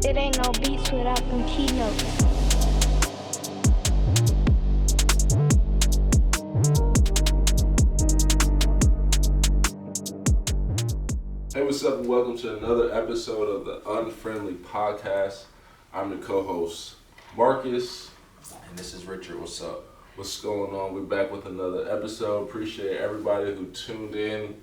It ain't no beats without them keynotes. Hey, what's up, and welcome to another episode of the Unfriendly Podcast. I'm the co-host, Marcus. And this is Richard. What's up? What's going on? We're back with another episode. Appreciate everybody who tuned in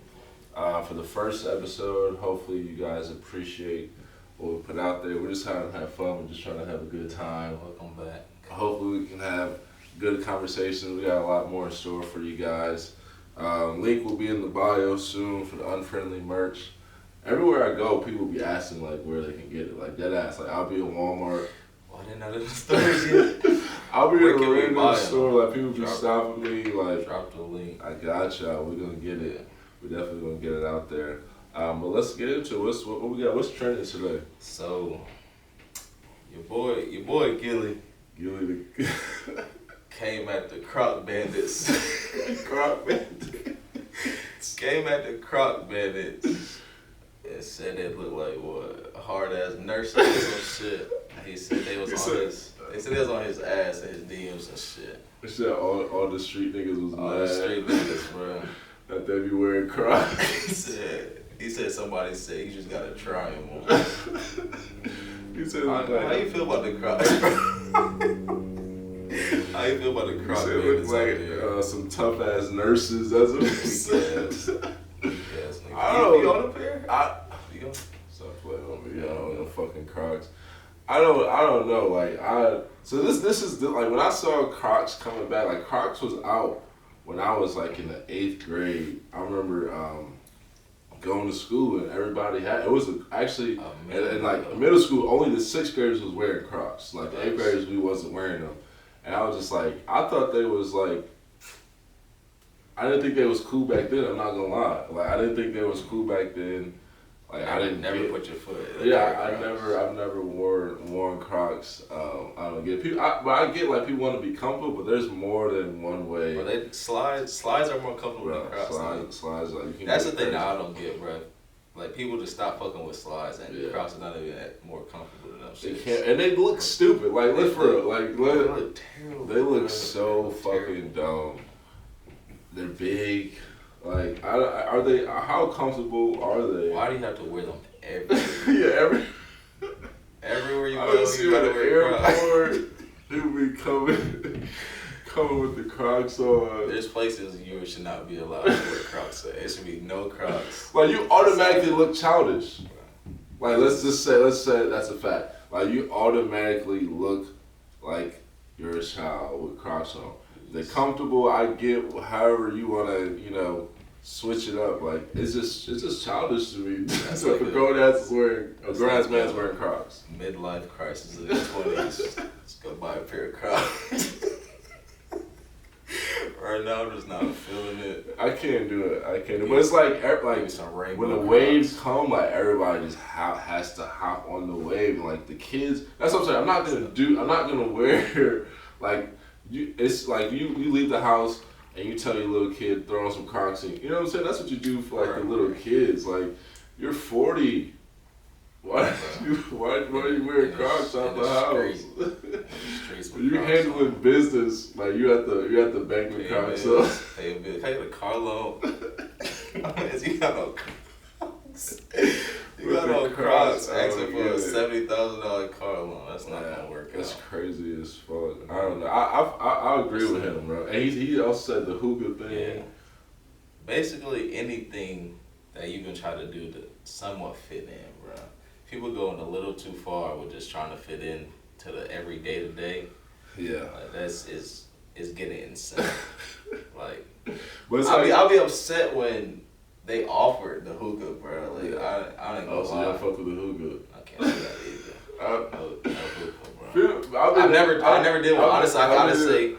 for the first episode. Hopefully you guys appreciate what we put out there. We're just trying to have fun. We're just trying to have a good time. Welcome back. Hopefully we can have good conversations. We got a lot more in store for you guys. Link will be in the bio soon for the Unfriendly merch. Everywhere I go, people be asking like where they can get it. Like dead ass. Like I'll be in Walmart. Well, I didn't know the stores yet. I'll be Where in a can we random buy 'em? store. Like people be Drop- stopping me. Like Drop the link. I got y'all. We're gonna get it. We're definitely gonna get it out there. But let's get into it. What we got? What's trending today? So, your boy Gilly Gilly the came at the Croc Bandits. Croc Bandit. Came at the Croc Bandits and said they looked like what, hard ass nurses or some shit. He said they was on his. They said they was on his ass and his DMs and shit. They said all the street niggas was All mad the street niggas, bro. that they be wearing Crocs. He said somebody said you just gotta try him on. He said How you feel about the Croc? How you feel about the he Croc said it Bandits looked out like there? some tough ass nurses. That's what he said. Yes, nigga. I don't You know. on a pair? You on? Stop playing on me, y'all. No fucking Crocs. I don't know. Like so this is like when I saw Crocs coming back. Like Crocs was out when I was like in the 8th grade. I remember going to school and everybody had it. Was actually and like middle school only the 6th graders was wearing Crocs. Like the 8th graders we wasn't wearing them. And I was just like, I thought they was like, I didn't think they was cool back then. I'm not gonna lie. Like I didn't think they was cool back then. Like I didn't never get, put your foot. yeah, I've never worn Crocs. I don't get people, but I get like people want to be comfortable, but there's more than one way. But they slides are more comfortable Bro, than Crocs. slides like you can. That's the get thing crazy. that I don't get, bro. Like people just stop fucking with slides, and Yeah. Crocs are not even that more comfortable than them. They shits. can't, and they look stupid. Like look for real. Like They look, look terrible. they look bro. so They look fucking dumb. They're big. Like are they? How comfortable are they? Why do you have to wear them everywhere? Yeah, Everywhere you I go, would see you at gotta the wear Crocs. airport, people be coming with the Crocs on. There's places you should not be allowed to wear Crocs at. It should be no Crocs. Like you automatically look childish. Like let's say that's a fact. Like you automatically look like you're a child with Crocs on. They're comfortable. I get however you wanna, switch it up. Like it's just childish to me. That's So like a a- grown ass that's grown ass like man's a- wearing Crocs. Midlife crisis of the 20s. Let's go buy a pair of Crocs. Right now, I'm just not feeling it. I can't do it. I can't. But it's like Maybe some rainbow when the Crocs. waves come, like everybody just has to hop on the wave. And like the kids, that's what I'm saying. I'm not gonna wear like you. It's like you leave the house and you tell your little kid throw on some Crocs. And, you know what I'm saying? That's what you do for like the little kids. Like you're 40. Why are you wearing Crocs out the house? Streets with You Crocs handling on. business like you at the bank with Pay Crocs. bills, So. pay a bill. Pay the car loan. You got no Crocs. You got no Crocs. Asking for a $70,000 car loan. That's not gonna work That's out. crazy as fuck. I don't know. I agree with him, bro. And he also said the hookah thing. Yeah. Basically, anything that you can try to do to somewhat fit in, bro. People going a little too far with just trying to fit in to the every day to day. Yeah. Like is getting insane. Like, But it's I'll be upset when they offered the hookah, bro. Like Yeah. I ain't oh, gonna so lie. y'all fuck with the hookah. I can't do that either. No hookah, bro. I never did one. Honestly, I gotta say,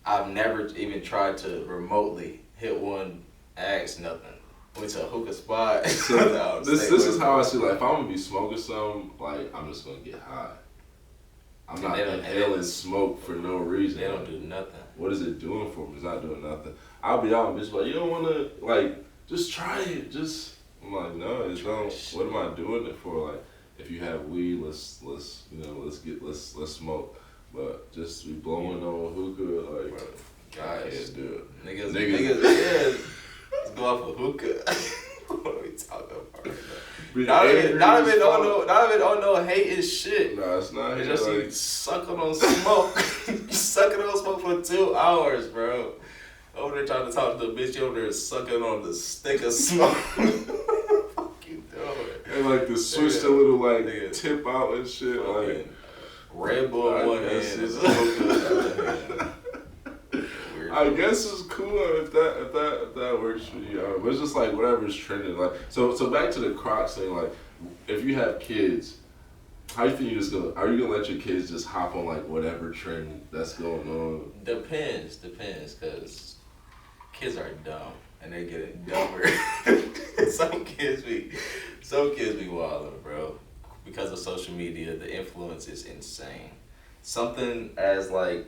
I've never even tried to remotely hit one, ask nothing. Went to a hookah spot. So, this is how I see. Like, if I'm gonna be smoking something, like I'm just gonna get high. I'm not inhaling smoke for no reason. They don't do nothing. What is it doing for me? It's not doing nothing. I'll be out and bitch like, you don't wanna like just try it. I'm like, no, it's don't. What am I doing it for? Like, if you have weed, let's let's smoke. But just be blowing on hookah, like, guys, I can't do it. Niggas, yeah. Let's go off of hookah. What are we talking about? Not even on no hating shit. Nah, it's not. It's just you sucking on smoke. You sucking on smoke for 2 hours, bro. Over there trying to talk to the bitch, you over there sucking on the stick of smoke. Fuck you doing? And like the switch the little like tip out and shit. Like Red Bull in one hand is hookah in the other hand. I guess it's cool if that works for you. But it's just like whatever's trending. Like so back to the Crocs thing. Like if you have kids, how you think are you gonna let your kids just hop on like whatever trend that's going on? Depends, cause kids are dumb and they're getting dumber. Some kids be wildin', bro. Because of social media, the influence is insane. Something as like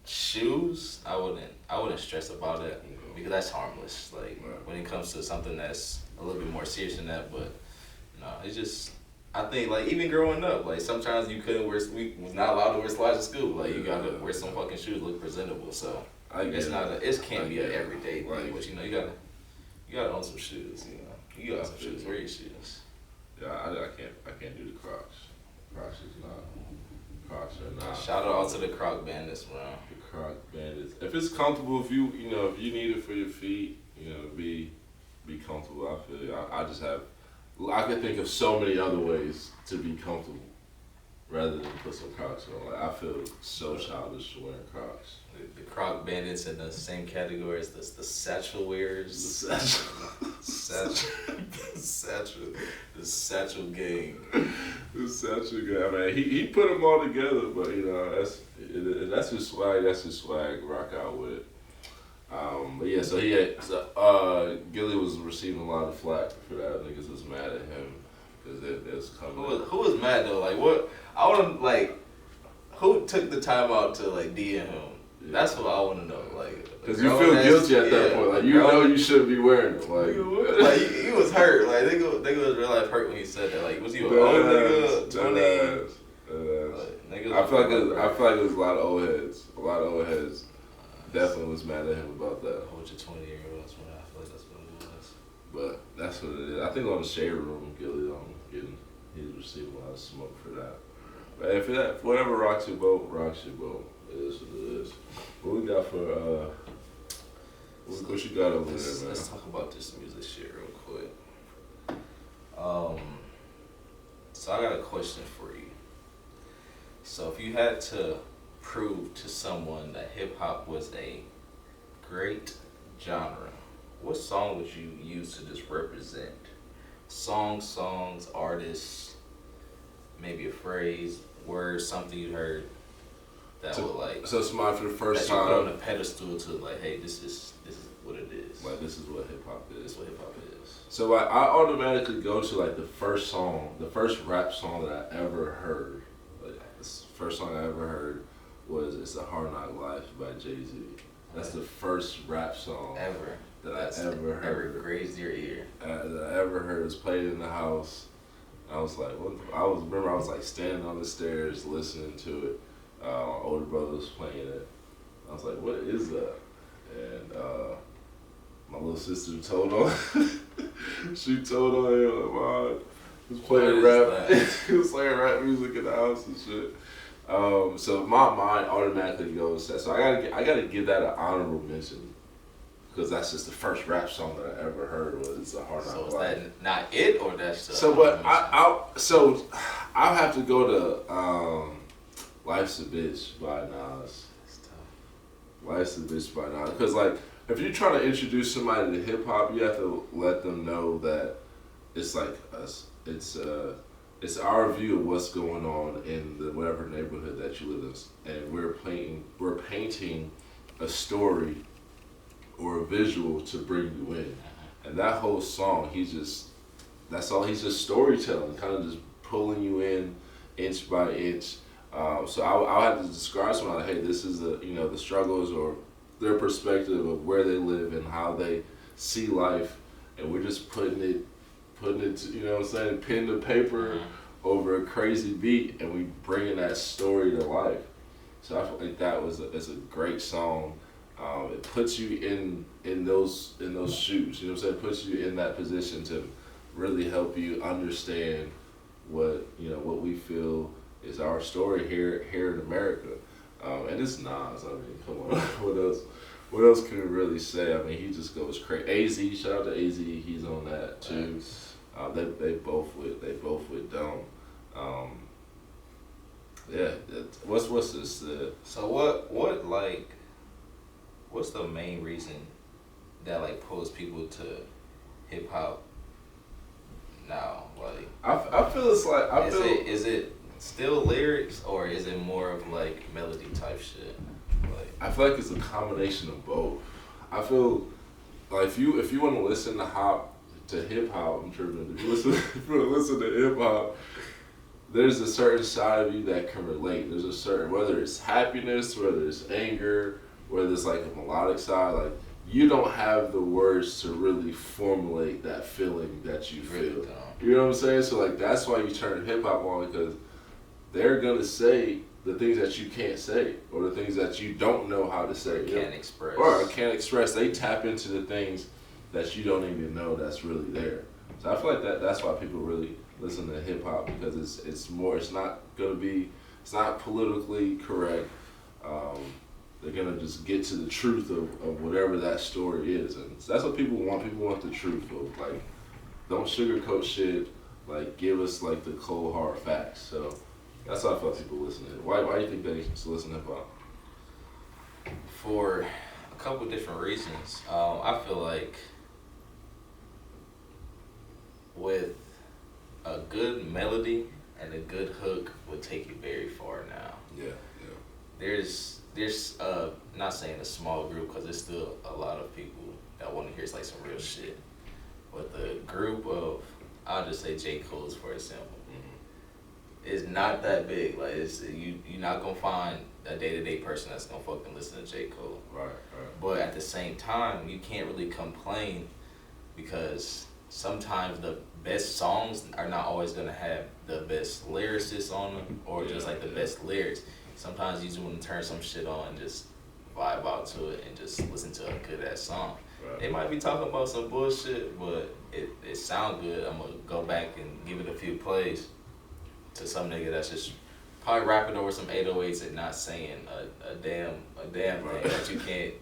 shoes, I wouldn't stress about it because that's harmless. Like when it comes to something that's a little bit more serious than that, but no, it's just I think like even growing up, like sometimes we was not allowed to wear slides to school. Like you gotta wear some fucking shoes, look presentable. So it can't be an everyday thing, but you gotta own some shoes. You got some shoes. Wear your shoes. Yeah, I can't do the Crocs. Crocs are not. Shout out to the Croc Bandits, bro. The Croc Bandits. If it's comfortable, if you need it for your feet, be comfortable. I feel you. I can think of so many other ways to be comfortable rather than put some Crocs on. Like I feel so childish wearing Crocs. The Croc Bandits in the same category as the satchel wearers. The satchel gang. The satchel gang. I mean, he put them all together, but that's his swag. That's his swag. Rock out with it. But yeah, so Gilly was receiving a lot of flack for that. Niggas was mad at him because it was coming. Who was mad though? Like what? I want to like. Who took the time out to like DM him? Yeah. That's what I want to know. Like, because you feel guilty at that point. Like you shouldn't be wearing them. Like he was hurt. Like nigga was real life hurt when he said that. Like was he an old nigga? 20? I feel like it was a lot of old heads. A lot of old heads definitely was mad at him about that. A bunch of 20-year-olds. I feel like that's what it was. But that's what it is. I think on the Shade Room, Gilly he's receiving a lot of smoke for that. But if whatever rocks your boat, rocks your boat. It is what it is. What we got for what you got over there, man? Let's talk about this music shit real quick. So I got a question for you. So if you had to prove to someone that hip hop was a great genre, what song would you use to just represent? Songs, artists, maybe a phrase, word, something you heard that would like. So somebody for the first time. That you put on a pedestal to like, hey, this is what it is. Like this is what hip hop is. This is what hip hop is. So like I automatically go to like the first rap song that I ever heard. Like this first song I ever heard was "It's a Hard Knock Life" by Jay-Z. That's the first rap song I ever heard. Ever grazed your ear. That I ever heard. It was played in the house. I was like, I was like standing on the stairs listening to it. My older brother was playing it. I was like, what is that? And my little sister told on. She told on him, like, Mom, he was playing rap. He was playing rap music in the house and shit. So my mind automatically goes to that. So I gotta give that an honorable mention. Because that's just the first rap song that I ever heard was "It's a Hard Knock Life." So is that not it, or that's just... So, but I'll have to go to "Life's a Bitch" by Nas. "Life's a Bitch" by Nas. Because like, if you're trying to introduce somebody to hip hop, you have to let them know that it's like us. It's our view of what's going on in the whatever neighborhood that you live in, and we're painting a story or a visual to bring you in. And that whole song, he's just storytelling, kind of just pulling you in inch by inch. So I'll have to describe something like, hey, this is the struggles or their perspective of where they live and how they see life, and we're just putting it, pen to paper over a crazy beat, and we bringing that story to life. So I feel like that is a great song. It puts you in those shoes. You know what I'm saying? It puts you in that position to really help you understand what we feel is our story here in America. And it's Nas. I mean, come on. What else can we really say? I mean, he just goes crazy. AZ, shout out to AZ. He's on that too. They both with Dome. Yeah. What's this? So what's the main reason that like pulls people to hip hop now? Like I feel it's like is it still lyrics or is it more of like melody type shit? Like I feel like it's a combination of both. I feel like if you want to listen to hip hop, I'm tripping. If you want to listen to hip hop, there's a certain side of you that can relate. There's a certain, whether it's happiness, whether it's anger, whether it's like a melodic side, like you don't have the words to really formulate that feeling that you feel. You know what I'm saying? So like that's why you turn hip hop on, because they're gonna say the things that you can't say, or the things that you don't know how to say. Can't express. Or can't express. They tap into the things that you don't even know that's really there. So I feel like that's why people really listen to hip hop, because it's not politically correct. They're gonna just get to the truth of whatever that story is, and that's what people want. People want the truth of, like, don't sugarcoat shit. Like, give us like the cold hard facts. So that's why I feel people listen to it. Why do you think they listen to hip hop? For a couple different reasons. I feel like with a good melody and a good hook would take you very far now. Yeah. There's not saying a small group, because there's still a lot of people that want to hear like some real shit. But the group of, I'll just say J. Cole's for example, is not that big. Like you're not gonna find a day-to-day person that's gonna fucking listen to J. Cole. Right. But at the same time, you can't really complain, because sometimes the best songs are not always gonna have the best lyricists on them, or just like the best lyrics. Sometimes you just want to turn some shit on and just vibe out to it and just listen to a good ass song. Right. They might be talking about some bullshit, but it sound good. I'm gonna go back and give it a few plays to some nigga that's just probably rapping over some 808s and not saying a damn thing that you can't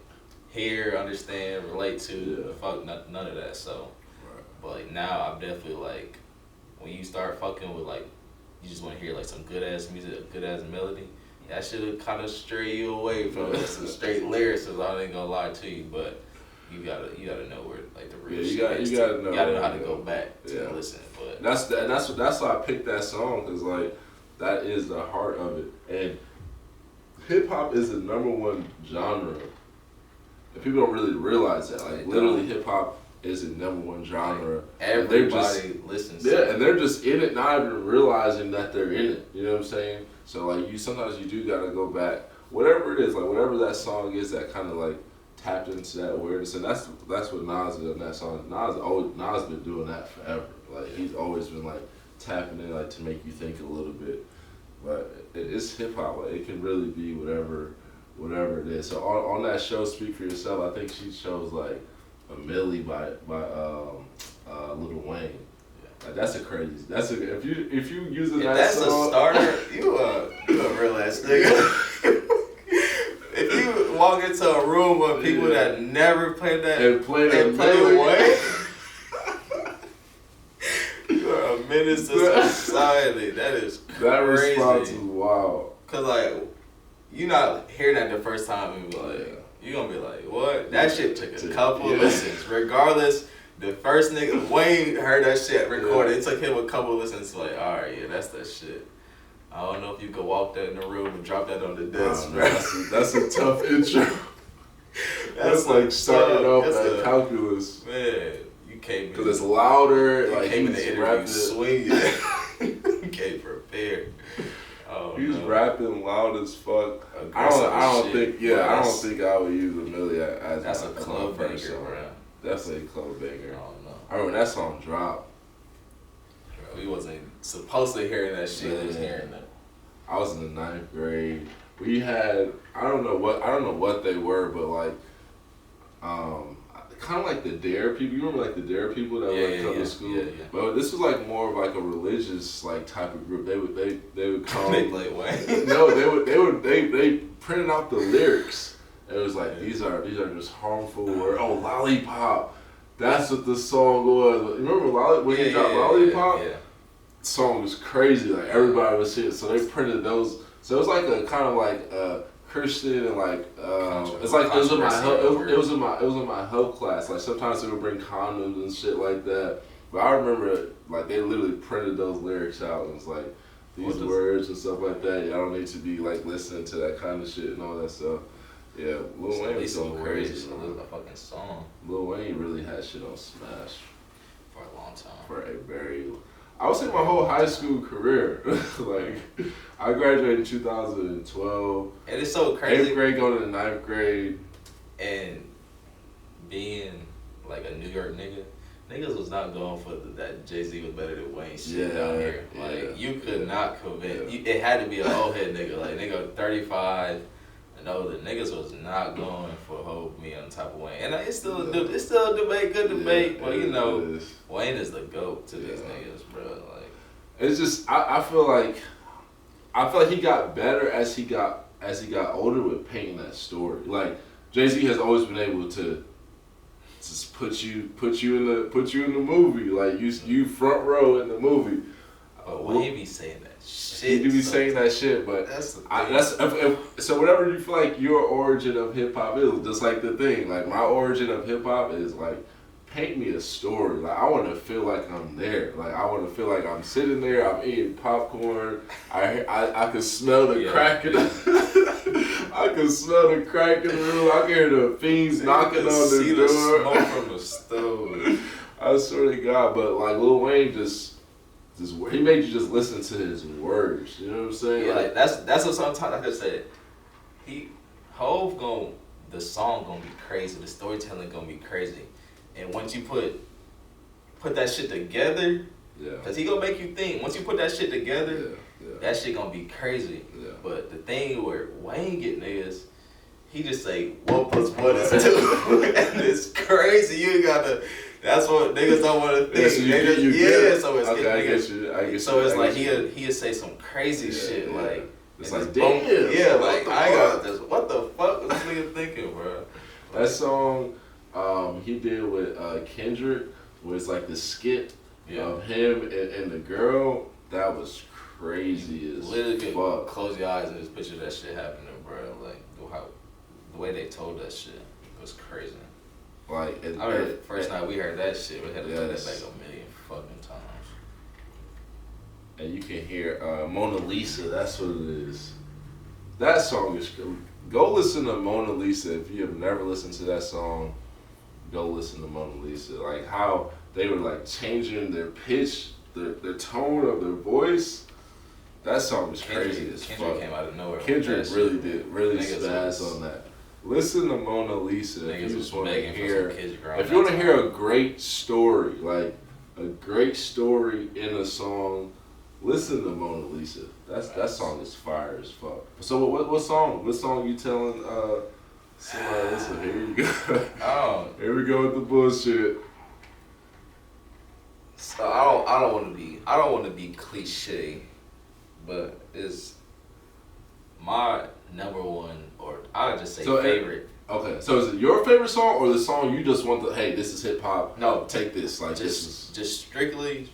hear, understand, relate to. Yeah. Fuck none of that. So, Right. but like now I'm definitely like, when you start fucking with like, you just want to hear like some good ass music, a good ass melody. That should kind of stray you away from some straight lyrics. So I ain't gonna lie to you, but you gotta know where like the real shit is. You gotta know how to go back to listen. But that's why I picked that song, because like that is the heart of it. And hip hop is the #1 genre, and people don't really realize that. Like literally, hip hop is the #1 genre. Everybody listens. Yeah, and they're just in it, not even realizing that they're in it. You know what I'm saying? So like sometimes you do gotta go back, whatever it is, like whatever that song is that kind of like tapped into that awareness, and that's what Nas did on that song. Nas been doing that forever. Like he's always been like tapping in, like to make you think a little bit. But it's hip hop. Like it can really be whatever it is. So on that show, Speak for Yourself, I think she chose like a Millie by Lil Wayne. Like that's a crazy. If you using that that's song, a starter. You a real ass nigga. If you walk into a room with people that never played that and play Wayne, you are a menace to society. That is crazy. That response is wild. Cause like you not hearing that the first time and be like, you gonna be like, what? That shit took a couple listens, regardless. The first nigga, Wayne, heard that shit recorded. It took him a couple listens. Like, all right, yeah, that's that shit. I don't know if you could walk that in the room and drop that on the desk, bro. That's a tough intro. That's like starting off at calculus. Man, you came because it's louder. You like came in the interview swinging. You came prepared. He's rapping loud as fuck. I don't think I would use a Millie as that's a club banger, bro. Definitely a club banger. I don't know. I remember that song dropped. Bro, we wasn't supposed to hearing that shit, was Man. hearing that. I was in the 9th grade. We had I don't know what they were, but like kind of like the Dare people. You remember like the Dare people that would come to school? Yeah. But this was like more of like a religious like type of group. They would come. They play Wayne. No, they printed out the lyrics. It was like these are just harmful words. Oh, Lollipop. That's what the song was. Remember when he dropped Lollipop? Yeah. The song was crazy. Like everybody was here, so they printed those. So it was like a kind of like Christian and like it's like it was in my health class. Like sometimes they would bring condoms and shit like that. But I remember like they literally printed those lyrics out and it's like these words and stuff like that. Y'all don't need to be like listening to that kind of shit and all that stuff. Yeah, Lil Wayne was going crazy. It was a fucking song. Lil Wayne really had shit on Smash for a long time. for a very, I would say my whole high school career. Like, I graduated in 2012. And it's so crazy. 8th grade going to the 9th grade. And being like a New York nigga, niggas was not going for that Jay-Z was better than Wayne shit down here. Like, you could not convince, it had to be an old head nigga. Like, nigga 35 and older. Niggas was not going for Hold Me on top of Wayne. And it's still a debate, good debate. But you know, Wayne is the GOAT to these niggas, bro. Like, it's just, I feel like he got better as he got older with painting that story. Like, Jay-Z has always been able to just put you in the movie. Like you front row in the movie. But Wayne be saying that shit. He do be saying that shit, but that's the thing. So whatever you feel like your origin of hip hop is, just like the thing. Like my origin of hip hop is like, paint me a story. Like I want to feel like I'm there. Like I want to feel like I'm sitting there. I'm eating popcorn. I can smell the crack in I can smell the crack in the room. I can hear the fiends knocking on the door. The smoke from the stove. I swear to God, but like Lil Wayne just he made you just listen to his words. You know what I'm saying? Yeah, like that's what sometimes like I said. The song gonna be crazy. The storytelling gonna be crazy. And once you put that shit together, cause he gonna make you think. Once you put that shit together, that shit gonna be crazy. Yeah. But the thing where Wayne get niggas, he just say 1 + 1 is 2, and it's crazy. You ain't gotta. That's what niggas don't want to think. So it's okay, I get you. So it's like he'll say some crazy shit like. It's like damn. Yeah, like I got this. What the fuck was this nigga thinking, bro? That song he did with Kendrick was like the skit of him and the girl. That was crazy as literally fuck. Close your eyes and just picture that shit happening, bro. Like the way they told that shit was crazy. Like I remember the first night we heard that shit, we had to play that back a million fucking times. And you can hear Mona Lisa. That's what it is. That song is. Go listen to Mona Lisa if you have never listened to that song. Go listen to Mona Lisa. Like how they were like changing their pitch, their tone of their voice. That song was crazy as fuck. Kendrick came out of nowhere. Kendrick really spazzed on that. Listen to Mona Lisa if you just want to hear. If you want to hear a great story, like a great story in a song, listen to Mona Lisa. That song is fire as fuck. So what song? What song you telling somebody listen? Here you go. Here we go with the bullshit. So I don't want to be cliche, but it's my number one, or I would just say favorite. Okay, so is it your favorite song or the song you just want to? Hey, this is hip hop. No, take this. Like just strictly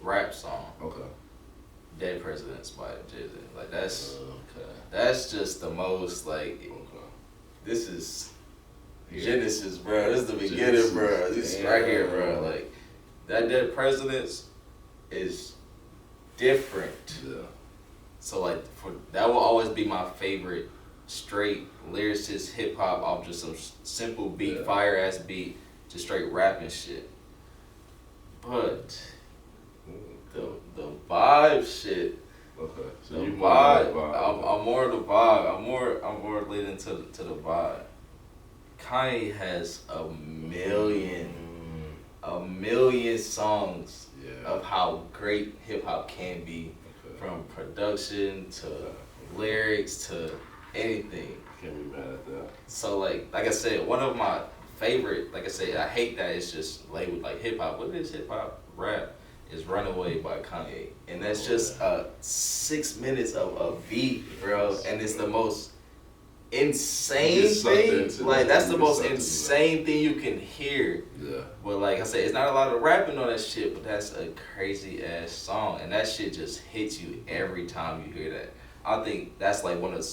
rap song. Okay. Dead Presidents by Jay-Z. Like that's just the most like. This is Genesis, bro. This is the beginning, bro. This is right here, bro. Like that Dead Presidents is different. Yeah. So like that will always be my favorite straight lyricist hip hop off just some simple beat, fire ass beat, just straight rapping shit. But the vibe shit. Okay. So the you vibe. vibe. I'm more the vibe. I'm more leading to the vibe. Kanye has a million songs of how great hip hop can be, from production to lyrics to anything. Can't be mad at that. So like I said, one of my favorite, like I said, I hate that it's just labeled like hip hop. What is hip hop? Rap is "Runaway" by Kanye, and that's just 6 minutes of a beat, bro, and it's the most insane thing. Like that's the most insane thing you can hear. Yeah. But like I said, it's not a lot of rapping on that shit, but that's a crazy ass song, and that shit just hits you every time you hear that. I think that's like one of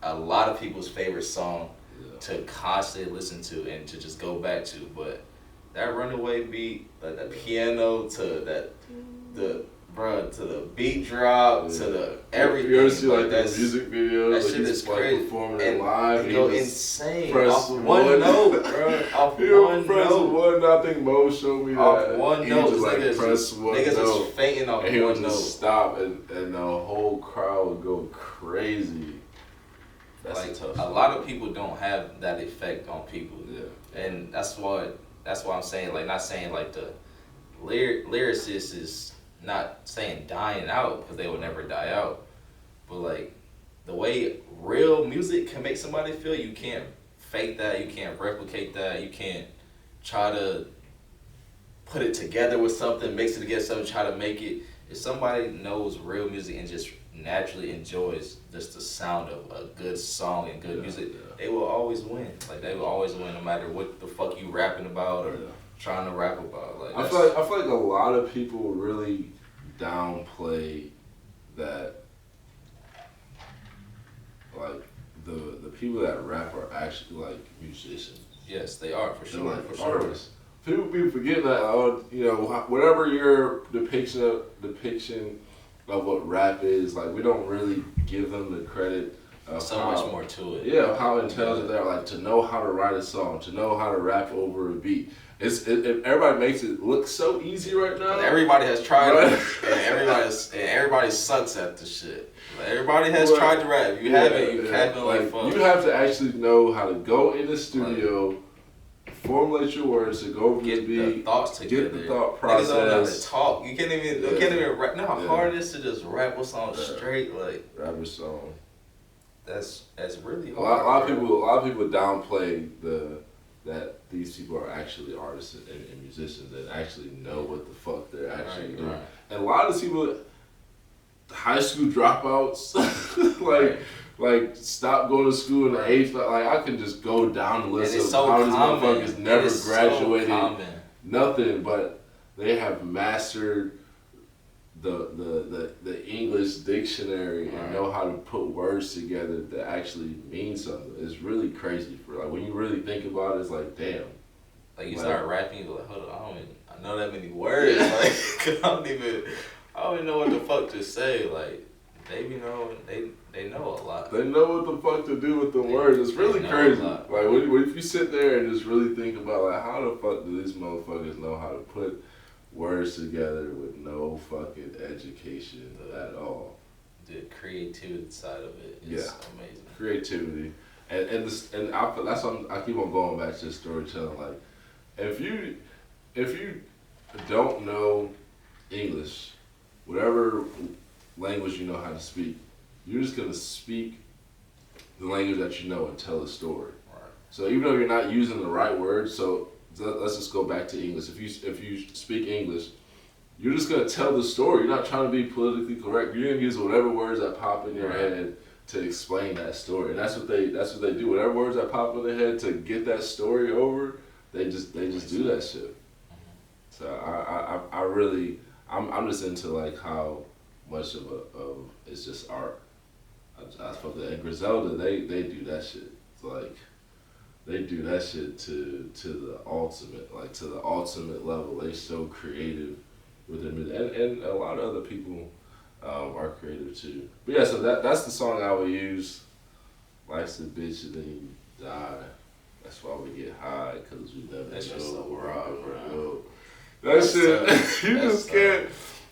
a lot of people's favorite song to constantly listen to and to just go back to. But that Runaway beat, like that piano to that to the beat drop to the everything. You ever see like that's, the music videos? That like shit is crazy. Performing it live. And go insane. Press Off one note, bro. Off one note. One note. I think Mo showed me that. Off one note. Just, like, press one note. Niggas is fainting off and he would one note. just stop and the whole crowd would go crazy. That's like tough. A lot of people don't have that effect on people. Yeah. And that's why I'm saying, like, not saying like the lyricist is not saying dying out, because they will never die out, but like the way real music can make somebody feel, you can't fake that, you can't replicate that, you can't try to put it together with something, mix it together, something, try to make it. If somebody knows real music and just naturally enjoys just the sound of a good song and good music, they will always win. Like they will always win, no matter what the fuck you rapping about or trying to rap about. Like I feel like a lot of people really downplay that. Like the people that rap are actually like musicians. Yes, they are for sure. Like, for sure. Artists. People be forgetting that. You know, whatever your depiction of what rap is, like we don't really give them the credit. So much more to it. Yeah, how intelligent they are, like to know how to write a song, to know how to rap over a beat. Everybody makes it look so easy right now. And everybody has tried it, and everybody sucks at the shit. Like, everybody has tried to rap. You haven't, you haven't like fun. You have to actually know how to go in the studio, formulate your words, to go over the beat, the thoughts together. Get the thought process. Niggas don't know how to talk. You can't even rap. Know how hard it is to just rap a song straight, like rap a song. That's really hard. A lot of people downplay that these people are actually artists and musicians and actually know what the fuck they're actually doing. Right. And a lot of these people, high school dropouts, like stop going to school in the 8th. Like I can just go down the list of how these motherfuckers never graduated, nothing, but they have mastered the English dictionary and know how to put words together that actually mean something. It's really crazy for like when you really think about it. It's like damn. Like you start rapping, you're like, hold on, I know that many words. Like I don't even know what the fuck to say. Like they know a lot. They know what the fuck to do with the words. It's really crazy. Like when if you sit there and just really think about like how the fuck do these motherfuckers know how to put words together with no fucking education at all. The creativity side of it is amazing. Creativity, and that's why I keep on going back to the storytelling. Like, if you don't know English, whatever language you know how to speak, you're just gonna speak the language that you know and tell a story. Right. So even though you're not using the right words, so let's just go back to English. If you speak English, you're just gonna tell the story. You're not trying to be politically correct. You're gonna use whatever words that pop in your head to explain that story. And that's what they do. Whatever words that pop in their head to get that story over, they just do that shit. So I'm just into like how much of it's just art. I fuck that. And Griselda, they do that shit. It's like they do that shit to the ultimate level. They so creative with their music, and a lot of other people are creative too. But yeah, so that's the song I would use. Life's a bitch and then you die. That's why we get high, because we never know so where raw, we're going. That shit, you just can't.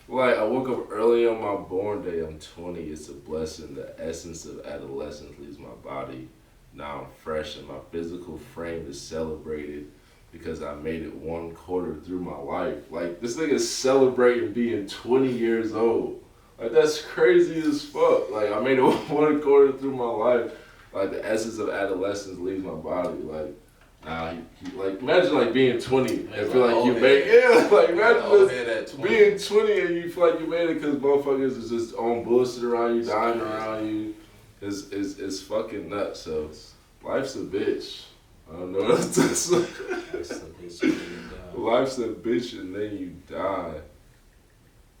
Like, I woke up early on my born day. I'm 20. It's a blessing. The essence of adolescence leaves my body. Now I'm fresh and my physical frame is celebrated. because I made it 1/4 through my life. Like, this nigga's celebrating being 20 years old. Like, that's crazy as fuck. Like, I made it 1/4 through my life. Like, the essence of adolescence leaves my body. Like, nah, he like, imagine like being 20 and feel like you made it. Like, imagine just being 20 and you feel like you made it because motherfuckers is just on bullshit around you, dying around you. It's fucking nuts. So, life's a bitch. I don't know what to say. Life's a bitch and then you die.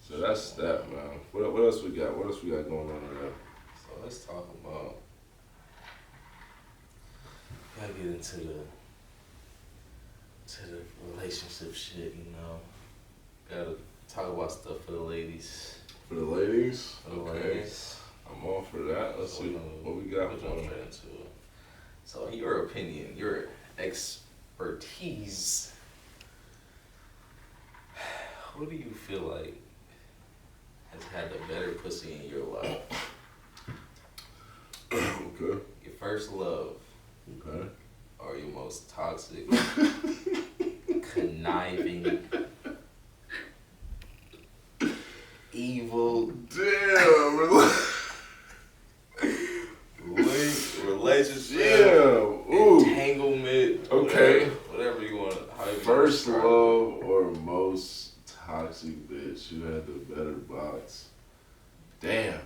So that's that, man. What else we got? What else we got going on today? So let's talk about. Gotta get into the relationship shit, you know. Gotta talk about stuff for the ladies. For the ladies? For the ladies. I'm all for that. Let's see what we got. We'll jump straight into it. So, in your opinion, your expertise, who do you feel like has had the better pussy in your life? Okay. Your first love. Okay. Or your most toxic, conniving, evil. Damn. Relationship, entanglement, okay, whatever you want. First love or most toxic bitch? Who had the better box? Damn,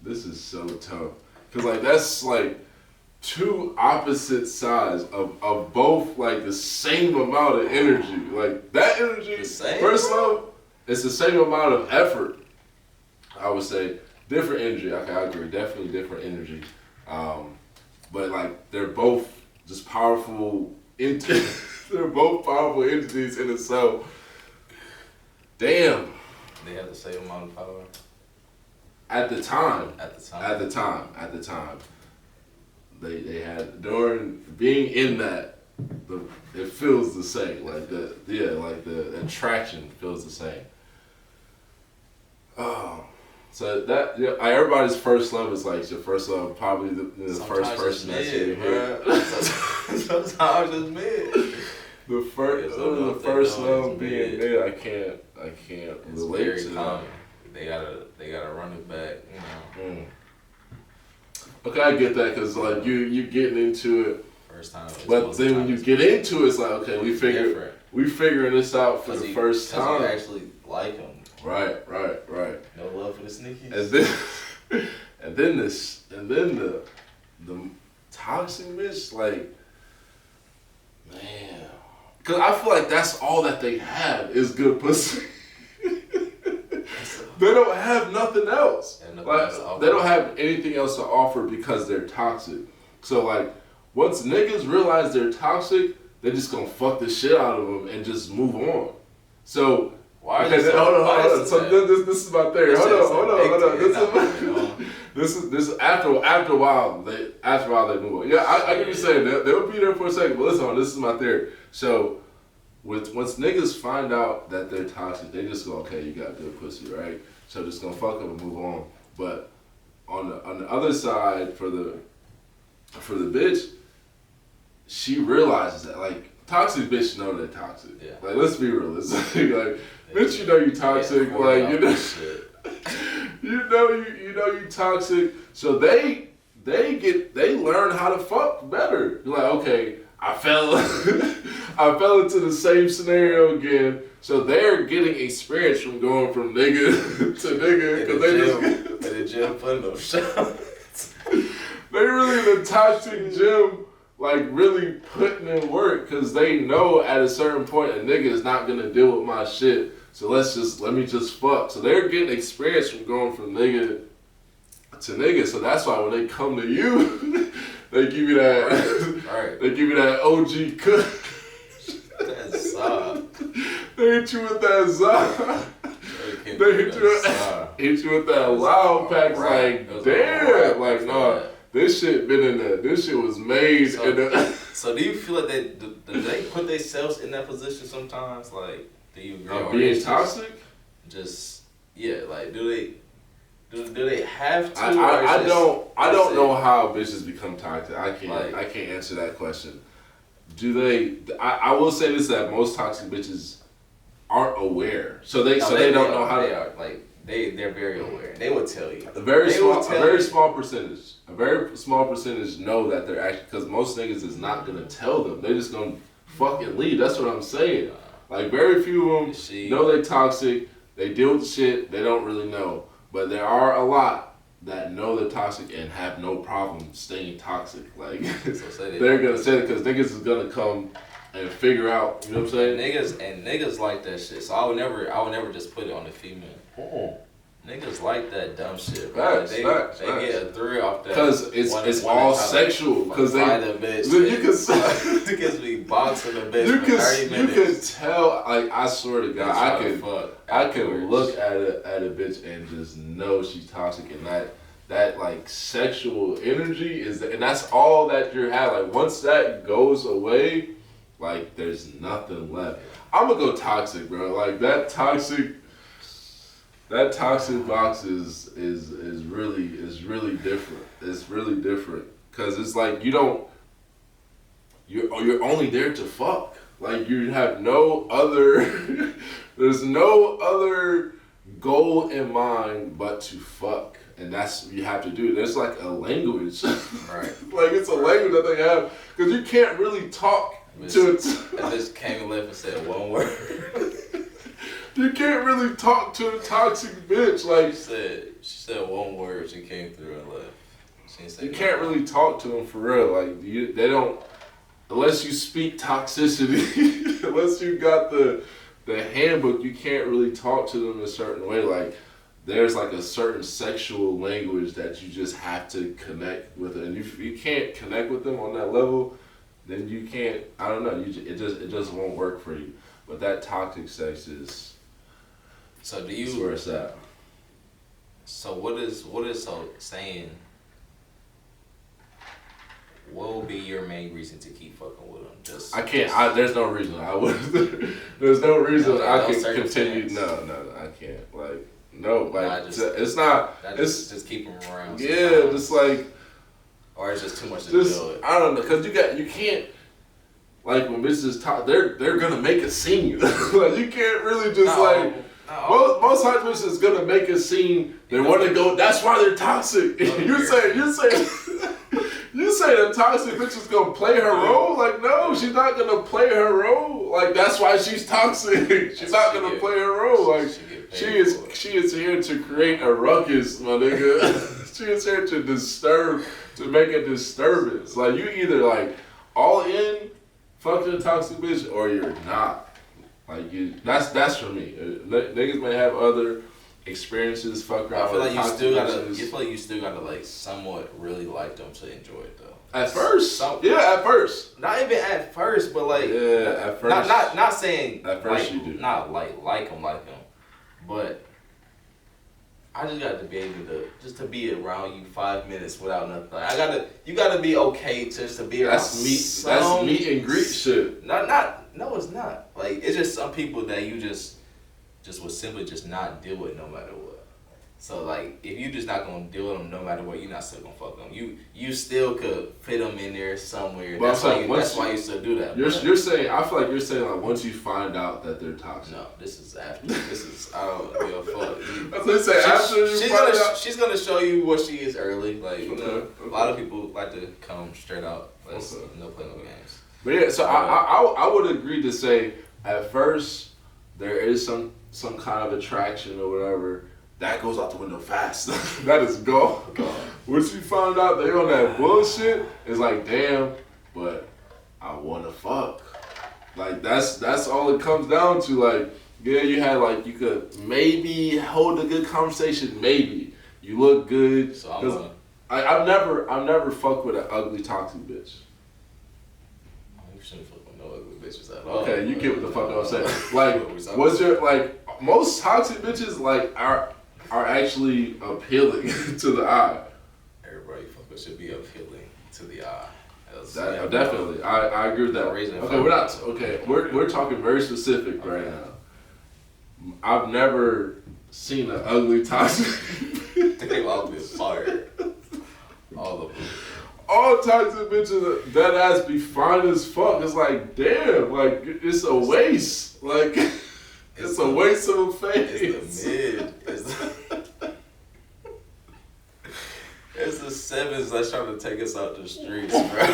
this is so tough. Cause like that's like two opposite sides of both like the same amount of energy. Like that energy, first love, it's the same amount of effort. I would say different energy. Okay, I agree. Definitely different energy. But like they're both just powerful. They're both powerful entities in itself. Damn. They have the same amount of power. At the time. They had during being in that. It feels the same. Like the attraction feels the same. So that everybody's first love is like your first love, probably the first person that's in your Sometimes it's mid. The first love being mid, I can't it's relate very to common. That. They gotta run it back, you know. Okay, I get that because like you getting into it. First time. But then when you get into it, it's like okay, we figuring this out for the first time. You actually like him. Right. No love for the sneakies. And then the toxic bitch, like, man, because I feel like that's all that they have is good pussy. They don't have nothing else. They don't have anything else to offer because they're toxic. So like, once niggas realize they're toxic, they're just gonna fuck the shit out of them and just move on. So. Hold on. So this is my theory. Hold on. This is after a while they move on. Yeah, I get what you're saying. They'll be there for a second, but listen, this is my theory. So once niggas find out that they're toxic, they just go, okay, you got good pussy, right? So just gonna fuck them and move on. But on the other side, for the bitch, she realizes that like toxic bitch know they're toxic. Yeah. Like let's be realistic. Like bitch, you know you toxic. Like you know you toxic. So they learn how to fuck better. You're like, okay, I fell into the same scenario again. So they're getting experience from going from nigga to nigga because they just in the gym putting them shots. They really in the toxic gym. Like really putting in work because they know at a certain point a nigga is not gonna deal with my shit. So let me just fuck. So they're getting experience from going from nigga to nigga. So that's why when they come to you, they give you that. Right. They give you that OG cut. That's sob. They hit you with that zah. They hit you with that loud pack. Like damn. Like no. This shit been in there. This shit was made in the. So do you feel like do they put themselves in that position sometimes? Like, do you agree? Being toxic? Just like do they have to? I don't know how bitches become toxic. I can't answer that question. do they? I will say this, that most toxic bitches aren't aware, so they don't know how they are. Like they're very aware. They will tell you. A very small percentage know that they're actually, because most niggas is not gonna tell them. They're just gonna fucking leave. That's what I'm saying. Like very few of them know they toxic. They deal with shit they don't really know, but there are a lot that know they're toxic and have no problem staying toxic. Like they're gonna say it because niggas is gonna come and figure out. You know what I'm saying? Niggas like that shit. So I would never just put it on the female. Oh. Niggas like that dumb shit. Facts, they get a thrill off that. Because it's all sexual. Because they, you can be boxing a bitch for 30 minutes. You can tell. Like I swear to God, I can look at a bitch and just know she's toxic, and that like sexual energy and that's all that you're having. Like once that goes away, like there's nothing left. I'm gonna go toxic, bro. Like that toxic box is really different. It's really different because it's like you're only there to fuck. Like you have no other. There's no other goal in mind but to fuck, and that's what you have to do. There's like a language, right? Like it's a language that they have because you can't really talk to. I just came and left and said one word. You can't really talk to a toxic bitch. Like she said one word. She came through and left. She didn't say you can't really talk to them for real. Like they don't, unless you speak toxicity. Unless you got the handbook, you can't really talk to them a certain way. Like there's like a certain sexual language that you just have to connect with, and if you can't connect with them on that level, then you can't. I don't know. It just won't work for you. But that toxic sex is. So do you? That's where it's at. So what is so saying? What would be your main reason to keep fucking with them? I can't. There's no reason I would. There's no reason I can continue. No, I can't. Like no, like it's not. It's just keep them around. Yeah, just like. Or it's just too much to deal with. I don't know, cause you can't. Like when bitches talk, they're gonna make a scene. Like you can't really just most hot bitches is gonna make a scene. They want to go. That's why they're toxic. You say the toxic bitch is gonna play her role. Like no, she's not gonna play her role. Like that's why she's toxic. She's not gonna play her role. Like she is here to create a ruckus, my nigga. She is here to make a disturbance. Like you either like all in. Fuck the toxic bitch, or you're not. Like that's for me. Niggas may have other experiences. Fuck around. I feel like you still gotta like somewhat really like them to enjoy it though. At first, at first. Not even at first, but like at first. Not saying at first like, you do. Not like them, but I just got to be able to be around you 5 minutes without nothing. You gotta be okay just to be around. That's meet and greet shit. No, it's not. Like it's just some people that you just would simply just not deal with no matter what. So like if you just not gonna deal with them no matter what, you're not still gonna fuck them. You still could fit them in there somewhere. Well, that's why you still do that. You're saying, I feel like you're saying like once you find out that they're toxic. No, this is after. I don't give a fuck. That's what they say. After you find out, she's gonna show you what she is early. Like you know, a lot of people like to come straight out. No play no games. But yeah, so I would agree to say at first there is some kind of attraction or whatever. That goes out the window fast. That is gone. Once you find out they on that bullshit, it's like damn, but I wanna fuck. Like that's all it comes down to. Like yeah, you had like you could maybe hold a good conversation. Maybe you look good. So I've never fucked with an ugly toxic bitch. You shouldn't fuck with no ugly bitches at all. Okay, you get what the fuck I'm saying. Like, what's your like most toxic bitches like are actually appealing to the eye. Everybody fucker should be appealing to the eye. Definitely, I agree with that. Okay, we're talking very specific right now. I've never seen an ugly toxic. They've all been fired. All of them. All toxic bitches that ass be fine as fuck. It's like, damn, like it's a waste. Like it's a waste of a face. It's the mid. It's the sevens that's trying to take us out the streets, bro.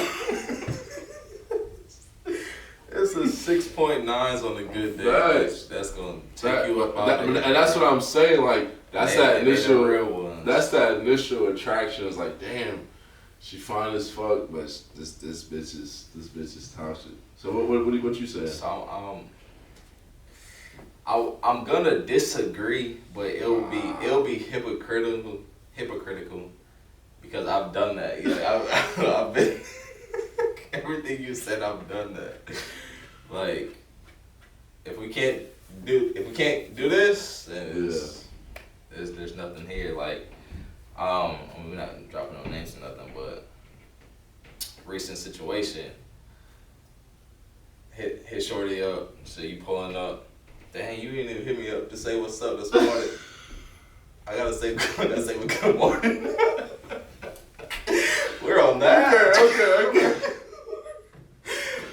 It's the 6.9s on a good day. That's gonna take you up out and that's what I'm saying. Like that's that initial. That's that initial attraction. It's like, damn, she fine as fuck, but this bitch is toxic. So what you saying? So I'm gonna disagree, but it'll be hypocritical because I've done that. Yeah, I've been everything you said. I've done that. Like, if we can't do this, then there's nothing here. Like, we're not dropping no names or nothing, but recent situation. Hit shorty up. So you pulling up. Dang, you didn't even hit me up to say what's up this morning. I gotta say good morning. We're on that. Okay.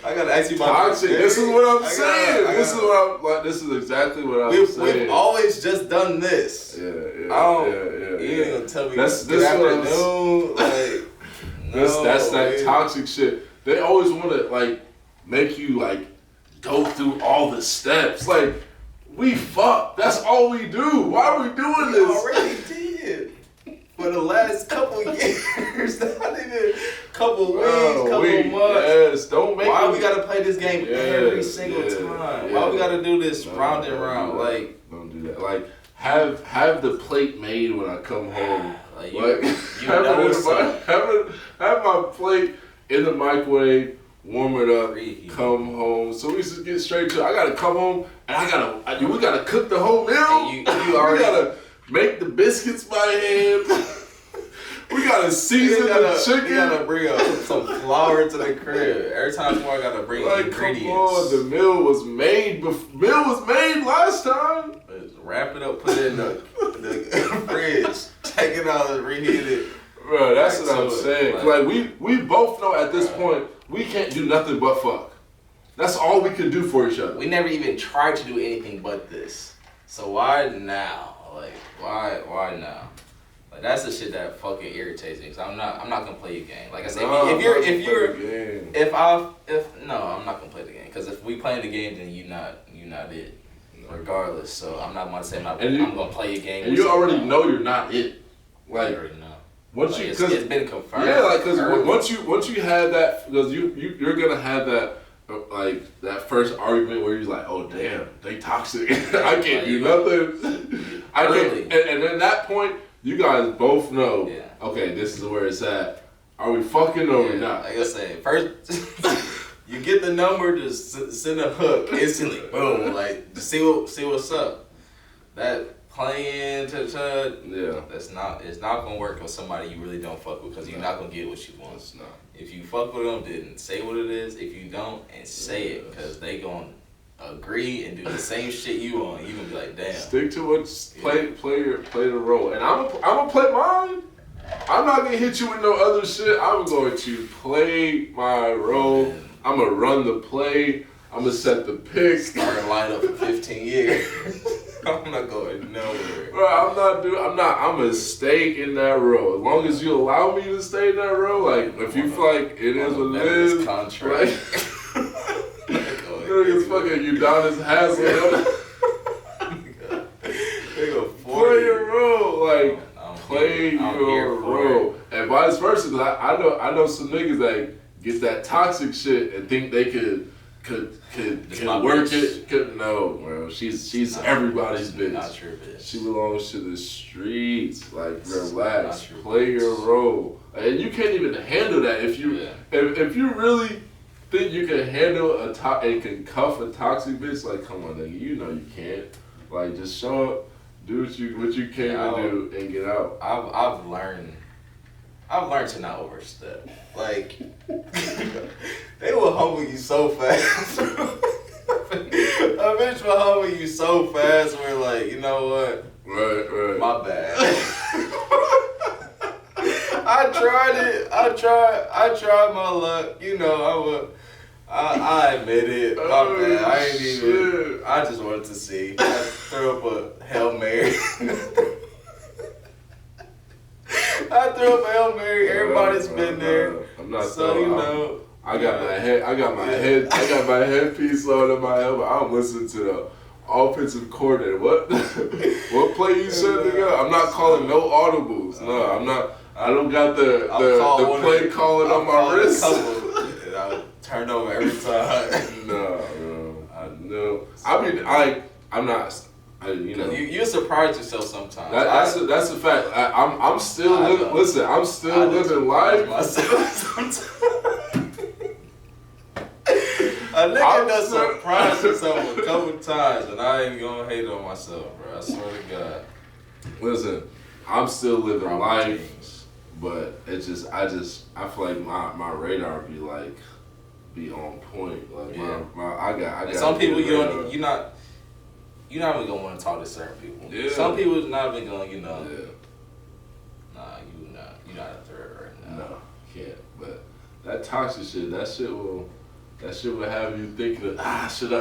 I gotta ask you about toxic. This is what I'm saying. This is exactly what I'm saying. We've always just done this. Yeah. You ain't gonna tell me this afternoon. That's that toxic shit. They always want to like make you like go through all the steps. Like we fuck. That's all we do. Why are we doing this? We already did. For the last couple years, not even couple weeks, couple months. Yes, don't make. Why we gotta play this game every single time? Why we gotta do this round and round? Like, don't do that. Like, have the plate made when I come home. Like, have my plate in the microwave, warm it up, come home. So we just get straight to it. I gotta come home and we gotta cook the whole meal. You already gotta make the biscuits by hand. We gotta season the chicken. We gotta bring some flour to the crib. Every time I gotta bring ingredients. Come on, the meal was made. Meal was made last time. Just wrap it up, put it in the fridge, take it out and reheat it. Bro, that's what I'm saying. Like we both know at this point we can't do nothing but fuck. That's all we can do for each other. We never even tried to do anything but this. So why now? Like why now? Like that's the shit that fucking irritates me. Cause I'm not gonna play your game. Like I said, I'm not gonna play the game. Cause if we play the game, then you not it. Regardless, so I'm not gonna say I'm gonna play your game. And you already know you're not it. Like you already know. Once it's been confirmed. Yeah, like because once you had that, because you're gonna have that. Like that first argument where you're like, oh damn, they toxic. I can't do nothing. I can't. And at that point, you guys both know. Yeah. Okay, this is where it's at. Are we fucking or we not? Like I said, first you get the number, just send a hook instantly. Boom, like to see what's up. That playing it's not gonna work with somebody you really don't fuck with because you're not gonna get what you want. It's not. If you fuck with them, then say what it is. If you don't, and say it, because they gonna agree and do the same shit you on. You gonna be like, damn. Stick to what play the role, and I'm gonna play mine. I'm not gonna hit you with no other shit. I'm going to play my role. I'm gonna run the play. I'm gonna set the pick. Starting lineup for 15 years. I'm not going nowhere. Bro, I'm gonna stay in that role. As long as you allow me to stay in that role, like if you feel like it is what it is, contract. Niggas fucking Udonis Haslem. Play your role, like play your role, and vice versa. Cause I know some niggas that get that toxic shit and think they could work it. No, bro. She's everybody's bitch. Not your bitch. She belongs to the streets. Like, relax. Play your role. And you can't even handle that if you really think you can handle and can cuff a toxic bitch. Like, come on, nigga. You know you can't. Like, just show up, do what you came to do, and get out. I've learned to not overstep. Like, they will humble you so fast. A bitch will humble you so fast where, like, you know what? Right. My bad. I tried it. I tried my luck. You know, I admit it. My bad. I ain't even. I just wanted to see. I threw up a Hail Mary. I threw up a Hail Mary. Everybody's been there. I'm not so you know. I got my headpiece on in my helmet. I'm listening to the offensive coordinator. What play you said nigga? I'm not calling no audibles. No, I'm not. I don't got the play calling on my wrist. And I turned over every time. No. I'm not. You know, you surprise yourself sometimes. That's a fact. I'm still living. Listen, I'm still living life. A nigga done surprised himself a couple times, and I ain't gonna hate on myself, bro. I swear to God. Listen, I'm still living life, but I feel like my radar be on point. Like I got. Some people you're not even gonna want to talk to certain people. Yeah. Some people is not even gonna, Yeah. Nah, you're not a threat right now. No, can't. But that toxic shit, that shit will have you thinking, should I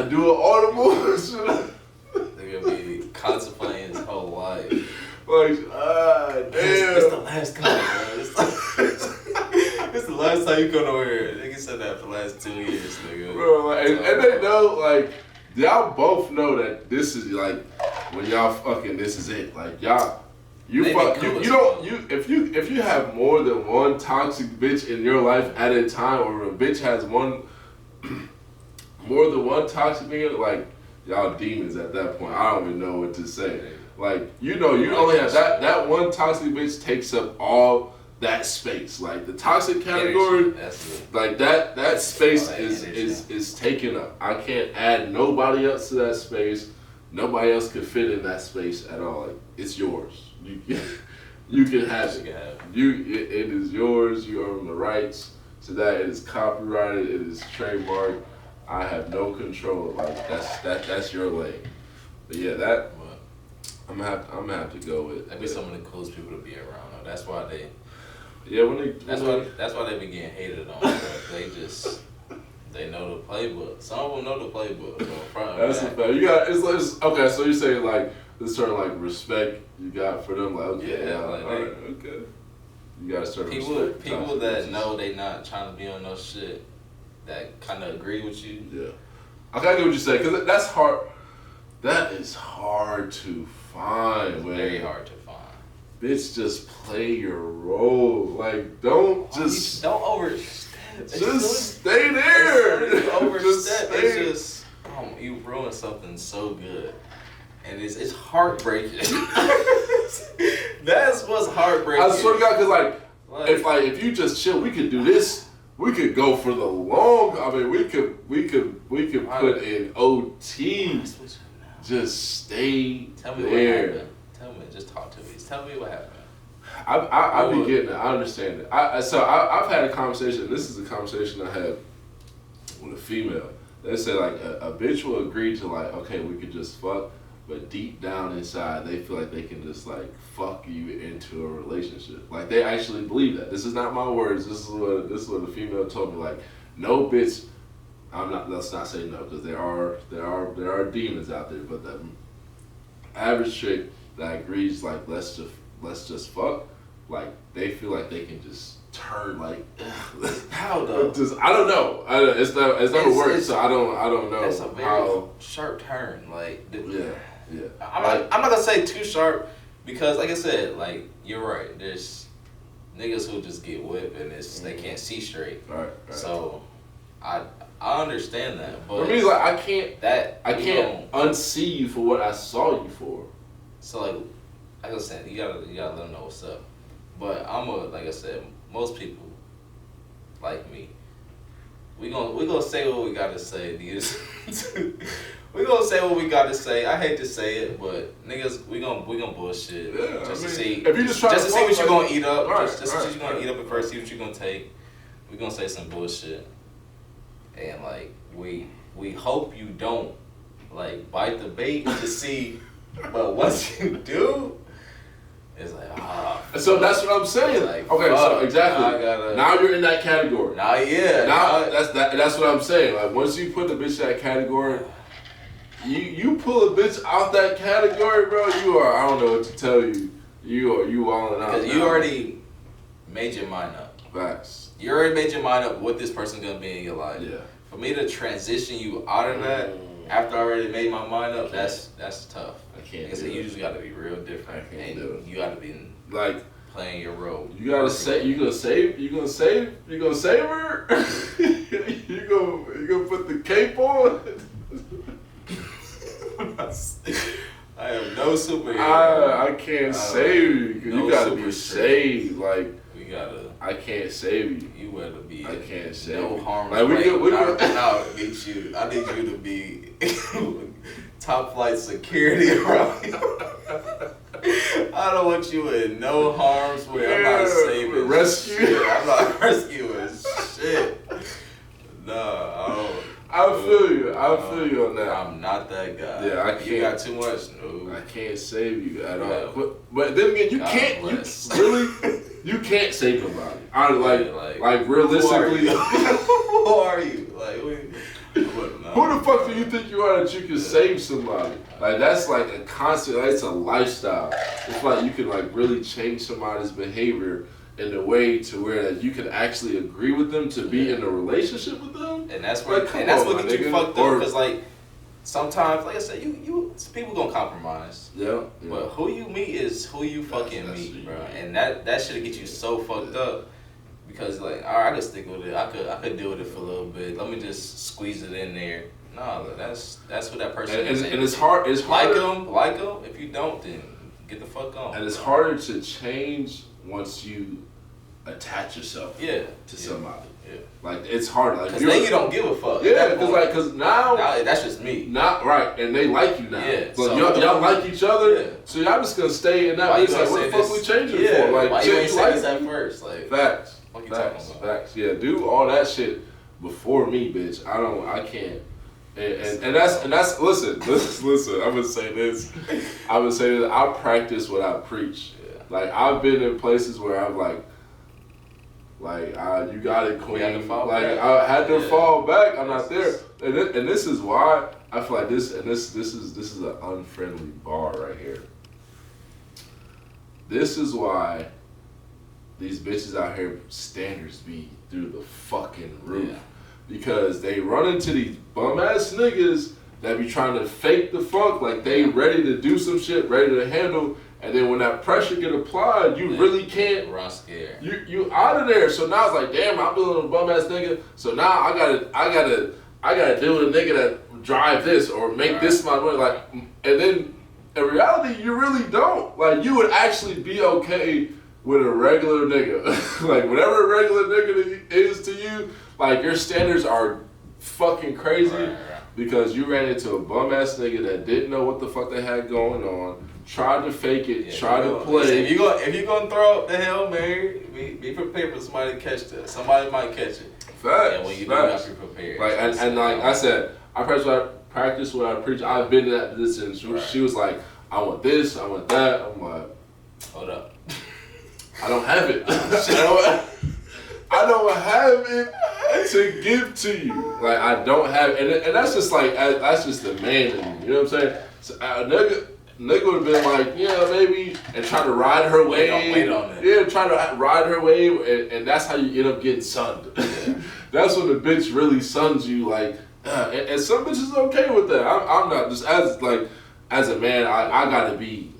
do an audible? Should I? They're gonna be contemplating his whole life. Like, damn. It's the last time, man. It's the last time you come over here. Nigga said that for the last 2 years, nigga. Bro, and they know, like, y'all both know that this is like when y'all fucking, this is it. Like y'all, if you have more than one toxic bitch in your life at a time, or a bitch has more than one toxic nigga, like y'all demons at that point. I don't even know what to say. Like you only have that one toxic bitch takes up all that space. Like the toxic category, like that space is taken up. I can't add nobody else to that space. Nobody else could fit in that space at all. Like it's yours. You can have it. It is yours. You own the rights to that. It is copyrighted. It is trademarked. I have no control. Like that's your lane. But yeah, that I'm gonna have to go with. That'd be some of the coolest people to be around. Though. That's why they. Yeah, that's why they be getting hated on. They know the playbook. Some of them know the playbook. That's a fact. You got it's okay. So you say like this certain like respect you got for them. Like okay, okay. You got a certain respect. People that know they not trying to be on no shit. That kind of agree with you. Yeah, I gotta get what you say because that's hard. That is hard to find. It's very hard to find. Bitch, just play your role. Like, don't overstep. Just stay there. Overstep. You ruined something so good, and it's heartbreaking. That's what's heartbreaking. I swear to God, because if you just chill, we could do this. We could go for the long. I mean, we could put in OT. Just stay Tell me there. What happened. Tell me, just talk to me. Tell me what happened. I be getting it. I understand it. I've had a conversation. This is a conversation I had with a female. They say like a bitch will agree to like, okay, we could just fuck, but deep down inside they feel like they can just like fuck you into a relationship. Like they actually believe that. This is not my words. This is what the female told me. Like no bitch. Let's not say no because there are demons out there. But the average chick that agrees like let's just fuck, like they feel like they can just turn like how though? I don't know. It's never worked, so I don't know. It's a very sharp turn. Like yeah. I'm not gonna say too sharp because like I said, like you're right. There's niggas who just get whipped and they can't see straight. Right. So I understand that, but for me, like I can't unsee you for what I saw you for. So like I said, you gotta let them know what's up. But like I said, most people like me. We gonna say what we gotta say. We gonna say what we gotta say. I hate to say it, but niggas, we gonna bullshit to see. If you just to see what you gonna eat up, just to see what you gonna eat up at first, see what you gonna take. We gonna say some bullshit. And like we hope you don't like bite the bait to see, but once you do, It's like, So that's what I'm saying. Like, okay, so exactly. Now you're in that category. Now that's what I'm saying. Like once you put the bitch in that category, you pull a bitch out that category, bro. You are, I don't know what to tell you. You walling out. Because you already made your mind up. Facts. You already made your mind up what this person's gonna be in your life. Yeah. For me to transition you out of that after I already made my mind up, that's tough. I can't. Like I said, you just gotta be real different. I can't do it. You gotta be like playing your role. You gotta say you gonna save her. you gonna put the cape on. I am no superhero. I can't save you because you gotta be saved. Like we gotta. I can't save you. You better be. I can't save no you. harm. Like we I'll get you. I need you to be top flight security around me. I don't want you in no harm's way. I'm not saving rescue. Shit. I'm not rescuing shit. Nah, I feel you. I feel you on that. I'm not that guy. Yeah, I can't. You got too much. No. I can't save you at all. But then again, you can't. You can't save nobody. Like realistically. Who are you? Like, who the fuck do you think you are that you can save somebody? Like that's like a constant. Like, it's a lifestyle. It's like you can like really change somebody's behavior in a way to where that you can actually agree with them to be in a relationship with them. And that's what what gets you fucked up. Because like sometimes, like I said, you people gonna compromise. Yeah. But who you meet is who you fucking meet, bro. And that should get you so fucked up. Because like, all right, I could stick with it. I could deal with it for a little bit. Let me just squeeze it in there. Nah, that's what that person is. And it's hard. It's hard. Like them. If you don't, then get the fuck on. And it's harder to change once you attach yourself to somebody. Yeah. Like it's hard. Like because then you don't give a fuck. Yeah, because now that's just me. Not right, and they like you now. Yeah. So y'all like each other. Yeah. So y'all just gonna stay in that. It's like what the fuck we changing for? Like why you ain't say this at first? Like facts. What you talking about? Facts. Yeah, do all that shit before me, bitch. I can't. And that's listen. I'm gonna say this. I practice what I preach. Yeah. Like I've been in places where I'm like you got it, queen. I had to fall back. I'm not there. And this is why I feel like this is an unfriendly bar right here. This is why these bitches out here standards be through the fucking roof. Yeah. Because they run into these bum ass niggas that be trying to fake the funk like they ready to do some shit, ready to handle, and then when that pressure get applied, you really can't. Run scared. You out of there. So now it's like, damn, I'm dealing with a bum ass nigga. So now I gotta deal with a nigga that drive this or make this my money. Like, and then in reality, you really don't. Like, you would actually be okay with a regular nigga. Like, whatever a regular nigga is to you, like, your standards are fucking crazy because you ran into a bum ass nigga that didn't know what the fuck they had going on, tried to fake it, tried to play. If you're gonna throw up the Hail Mary, be prepared for somebody to catch that. Somebody might catch it. Facts. And when you do, you have to be prepared. Like, and like I said, I practice what I preach. I've been in that position. She was like, I want this, I want that. I'm like, hold up. I don't have it. I don't have it to give to you. Like, I don't have it. And that's just like, that's just the man in me. You know what I'm saying? So a nigga would have been like, yeah, maybe, and try to ride her wave. Wait on it. Yeah, try to ride her wave, and that's how you end up getting sunned. Yeah. That's when the bitch really suns you, like, and some bitches are okay with that. I'm not, just as a man, I gotta be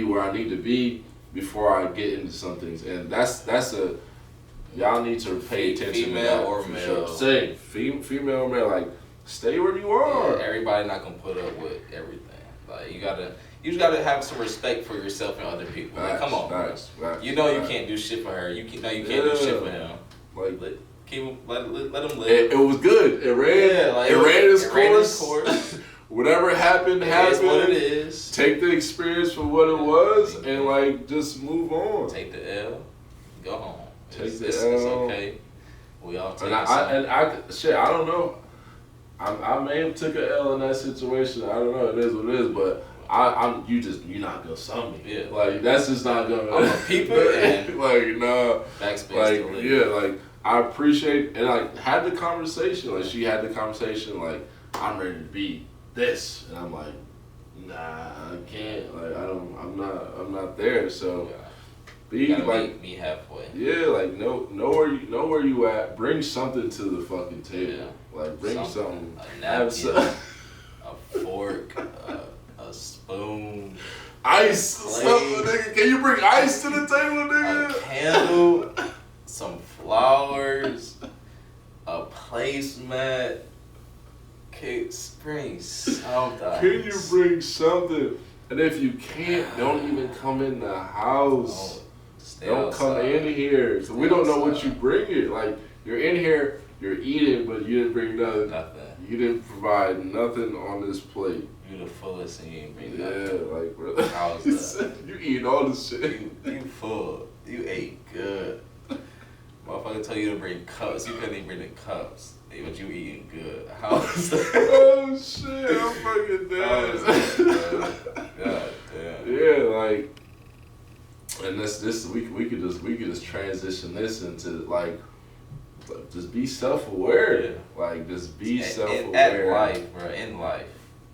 where I need to be before I get into some things, and that's y'all need to pay attention. Female or male? Sure. Say female or male, like stay where you are. Yeah, everybody not gonna put up with everything. Like you just gotta have some respect for yourself and other people. Like, come on, facts. You know you can't do shit for her. You can't do shit for him. Like let him live. It was good. It ran its course. Whatever happened. It's what it is. Take the experience for what it was, and like just move on. Take the L. Go home. It's L. It's okay. We all take it. I don't know. I may have took an L in that situation. I don't know. It is what it is. But you're not gonna sum me. Yeah. Like that's just not gonna. I'm a peeper and like no. backspace. Like yeah, like I appreciate and like had the conversation. Like she had the conversation. Like I'm ready to be this, and I'm like, nah, I can't. Like I'm not there. So be like meet halfway. Yeah, like know where you at. Bring something to the fucking table. Yeah. Like bring something. A napkin, a fork, a spoon. Ice, something, nigga. Can you bring ice to the table, nigga? A candle, some flowers, a placemat. Bring something. Can you bring something? And if you can't, don't even come in the house. Don't come in here. So we don't know what you bring here. Like you're in here, you're eating, but you didn't bring nothing. You didn't provide nothing on this plate. You the fullest and you ain't bring nothing. Yeah, like bro. How's that? You eating all this shit. You full. You ate good. Motherfucker told you to bring cups. You couldn't even bring the cups. But you eating good. How's that? Oh shit, I'm fucking dead. God damn. Yeah, like, and this we could just transition this into like just be self-aware. Yeah. Like just be self-aware. At life, bro. In life.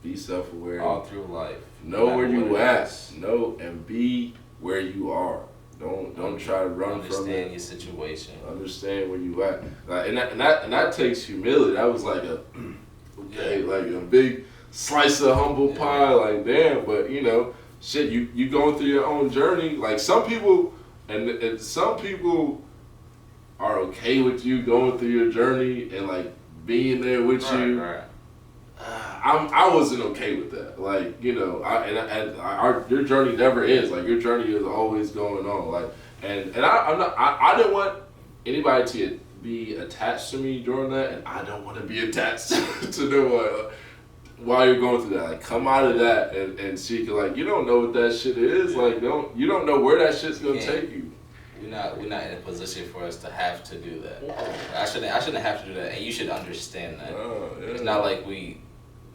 Be self-aware. All through life. Know where you at. Know and be where you are. Don't try to run from it. Understand your situation. Understand where you at. Like, and that takes humility. That was like like a big slice of humble pie. Like damn, but you know, shit. You going through your own journey. Like some people, and some people are okay with you going through your journey and like being there with you. Right. I wasn't okay with that. Like, you know, your journey never ends. Like your journey is always going on. Like, and I didn't want anybody to be attached to me during that, and I don't want to be attached to them while you're going through that. Like, come out of that and see, like, you don't know what that shit is. Like, you don't know where that shit's gonna take you. We're not in a position for us to have to do that. I shouldn't have to do that, and you should understand that. Yeah. It's not like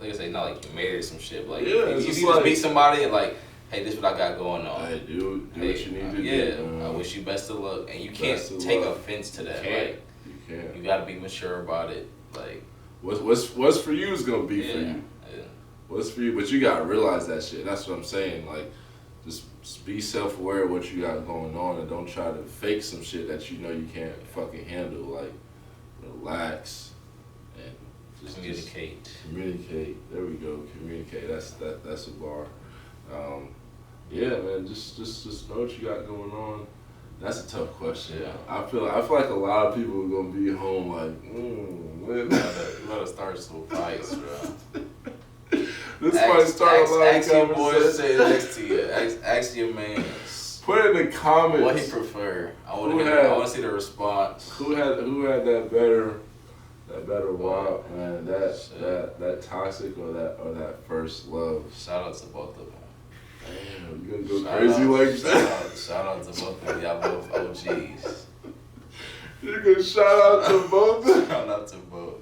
like I say, not like you married some shit. Like you just meet somebody and like, hey, this is what I got going on. Hey, do what you need to do. Yeah, I wish you best of luck, and you can't take offense to that. Like, you can't. You gotta be mature about it. Like, what's for you is gonna be for you. Yeah. What's for you, but you gotta realize that shit. That's what I'm saying. Like, just be self-aware of what you got going on, and don't try to fake some shit that you know you can't fucking handle. Like, relax and just communicate. There we go. Communicate. That's a bar. Yeah, man. Just know what you got going on. That's a tough question. Yeah. I feel like a lot of people are gonna be home like, you gotta start some fights, bro. This might start a lot of ask your boy sitting next to you. Ask your man. Put in the comments what he prefer. I want to see the response. Who had that better walk, man? That toxic or that first love. Shout out to both of them. Damn, you gonna go crazy like that? Shout out to both of y'all, both OGs. You gonna shout out to both? Shout out to both.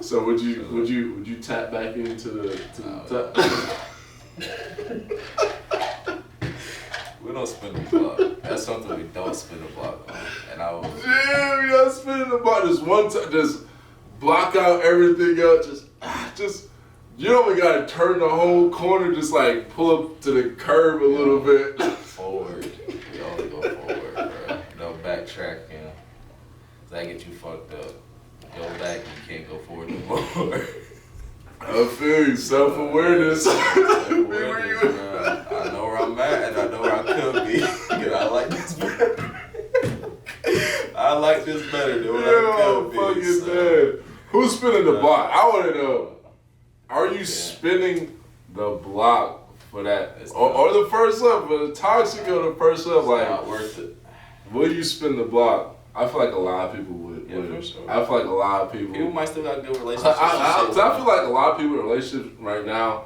So would you tap back into the We don't spin the block. That's something we don't spin the block on. And I was damn, you not spinning the block. Just one time, just block out everything else. Just you don't even gotta turn the whole corner. Just like pull up to the curb a little bit. Forward. We only go forward, bro. No backtracking. That get you fucked up. Go back, you can't go forward no more. I feel you, self-awareness. I know where I'm at and I know where I could be. I like this better. I like this better than what I could be. So. Who's spinning the block? I want to know. Are you spinning the block for that? Or the first love? For the toxic or the first love? Like, not worth it. Will you spin the block? I feel like a lot of people would. Yeah, for sure. I feel like a lot of people. People might still got good relationships. I feel like a lot of people in relationships right now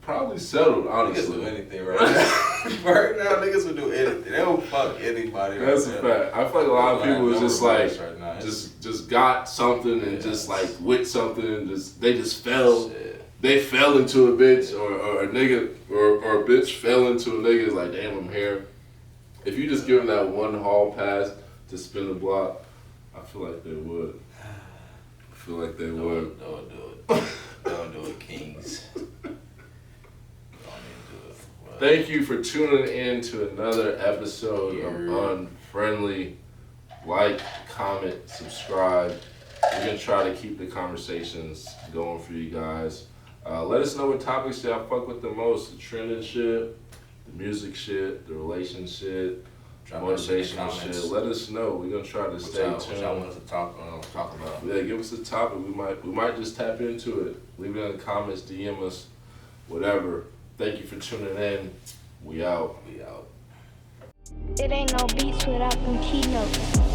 probably settled, honestly. Niggas do anything right now. Right now, niggas would do anything. They don't fuck anybody. That's right a fact. I feel like a lot of people is just like, right just got something and just like with something and they just fell. Shit. they fell into a bitch or a nigga or a bitch fell into a nigga, it's like, damn, I'm here. If you just give them that one hall pass to spin the block, I feel like they would. Would. Don't do it. Don't do it, Kings. Thank you for tuning in to another episode of Unfriendly. Like, comment, subscribe. We're going to try to keep the conversations going for you guys. Let us know what topics y'all fuck with the most. The trending shit, the music shit, the relationship, motivational shit. Let us know. We're going to try to stay tuned. What y'all want us to talk about. Yeah, give us a topic. We might just tap into it. Leave it in the comments, DM us, whatever. Thank you for tuning in. We out. It ain't no beats without them keynotes.